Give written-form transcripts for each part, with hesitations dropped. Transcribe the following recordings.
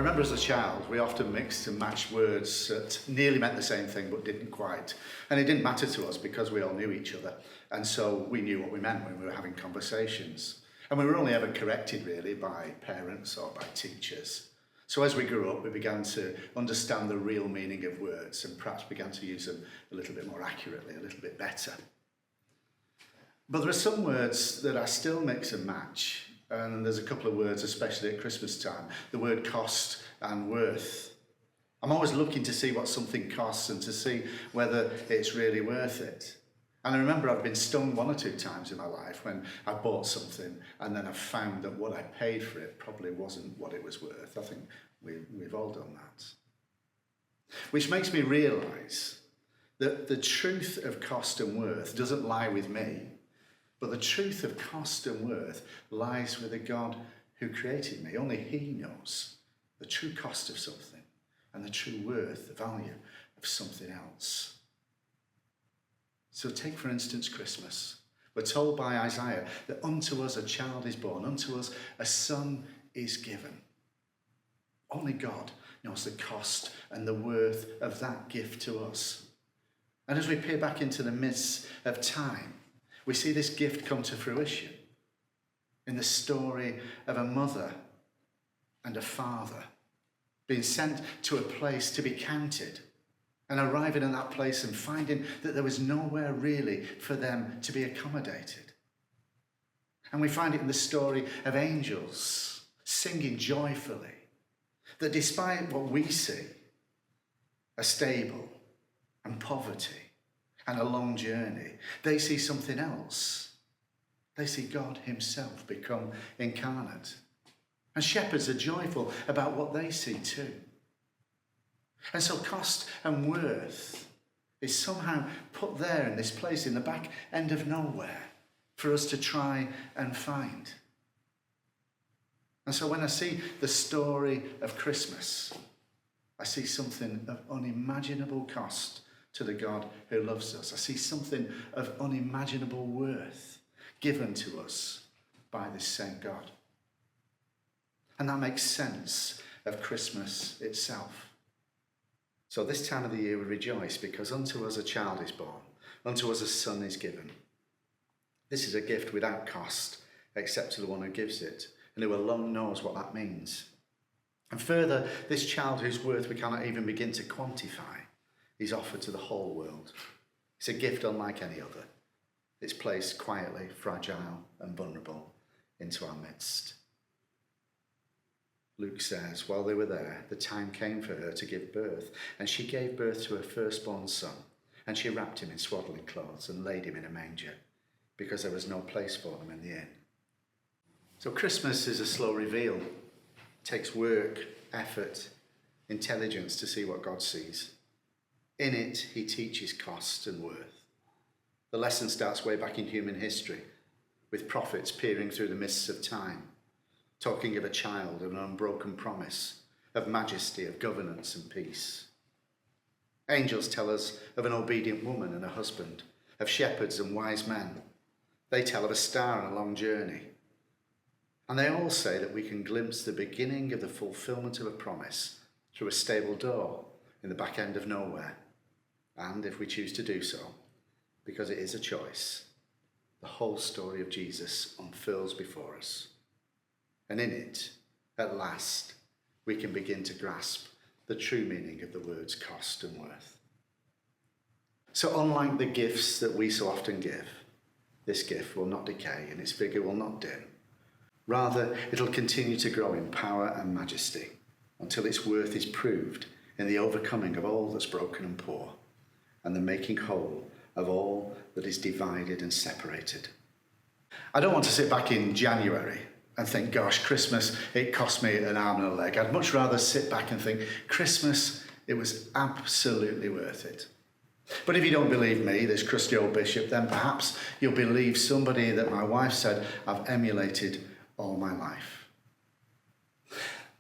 remember as a child, we often mixed and matched words that nearly meant the same thing but didn't quite. And it didn't matter to us because we all knew each other. And so we knew what we meant when we were having conversations. And we were only ever corrected really by parents or by teachers. So as we grew up, we began to understand the real meaning of words and perhaps began to use them a little bit more accurately, a little bit better. But there are some words that I still mix and match. And there's a couple of words, especially at Christmas time, the word cost and worth. I'm always looking to see what something costs and to see whether it's really worth it. And I remember I've been stung one or two times in my life when I bought something and then I found that what I paid for it probably wasn't what it was worth. I think we've all done that. Which makes me realise that the truth of cost and worth doesn't lie with me, but the truth of cost and worth lies with the God who created me. Only He knows the true cost of something and the true worth, the value of something else. So take, for instance, Christmas. We're told by Isaiah that unto us a child is born, unto us a son is given. Only God knows the cost and the worth of that gift to us. And as we peer back into the midst of time, we see this gift come to fruition in the story of a mother and a father being sent to a place to be counted, and arriving in that place and finding that there was nowhere really for them to be accommodated. And we find it in the story of angels singing joyfully that despite what we see, a stable and poverty and a long journey, they see something else. They see God Himself become incarnate. And shepherds are joyful about what they see too. And so cost and worth is somehow put there in this place in the back end of nowhere for us to try and find. And so when I see the story of Christmas, I see something of unimaginable cost to the God who loves us. I see something of unimaginable worth given to us by this same God. And that makes sense of Christmas itself. So this time of the year we rejoice because unto us a child is born, unto us a son is given. This is a gift without cost, except to the one who gives it, and who alone knows what that means. And further, this child whose worth we cannot even begin to quantify is offered to the whole world. It's a gift unlike any other. It's placed quietly, fragile and vulnerable into our midst. Luke says, while they were there, the time came for her to give birth, and she gave birth to her firstborn son, and she wrapped him in swaddling clothes and laid him in a manger, because there was no place for them in the inn. So Christmas is a slow reveal. It takes work, effort, intelligence to see what God sees. In it, He teaches cost and worth. The lesson starts way back in human history, with prophets peering through the mists of time, talking of a child and an unbroken promise, of majesty, of governance and peace. Angels tell us of an obedient woman and a husband, of shepherds and wise men. They tell of a star and a long journey. And they all say that we can glimpse the beginning of the fulfillment of a promise through a stable door in the back end of nowhere. And if we choose to do so, because it is a choice, the whole story of Jesus unfurls before us. And in it, at last, we can begin to grasp the true meaning of the words cost and worth. So unlike the gifts that we so often give, this gift will not decay and its figure will not dim. Rather, it'll continue to grow in power and majesty until its worth is proved in the overcoming of all that's broken and poor and the making whole of all that is divided and separated. I don't want to sit back in January and think, gosh, Christmas, it cost me an arm and a leg. I'd much rather sit back and think, Christmas, it was absolutely worth it. But if you don't believe me, this crusty old bishop, then perhaps you'll believe somebody that my wife said I've emulated all my life.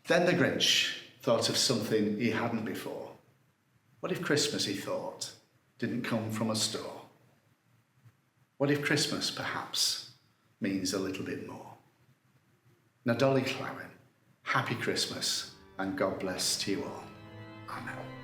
Then the Grinch thought of something he hadn't before. What if Christmas, he thought, didn't come from a store? What if Christmas, perhaps, means a little bit more? Now, Dolly Clowen, happy Christmas and God bless to you all. Amen.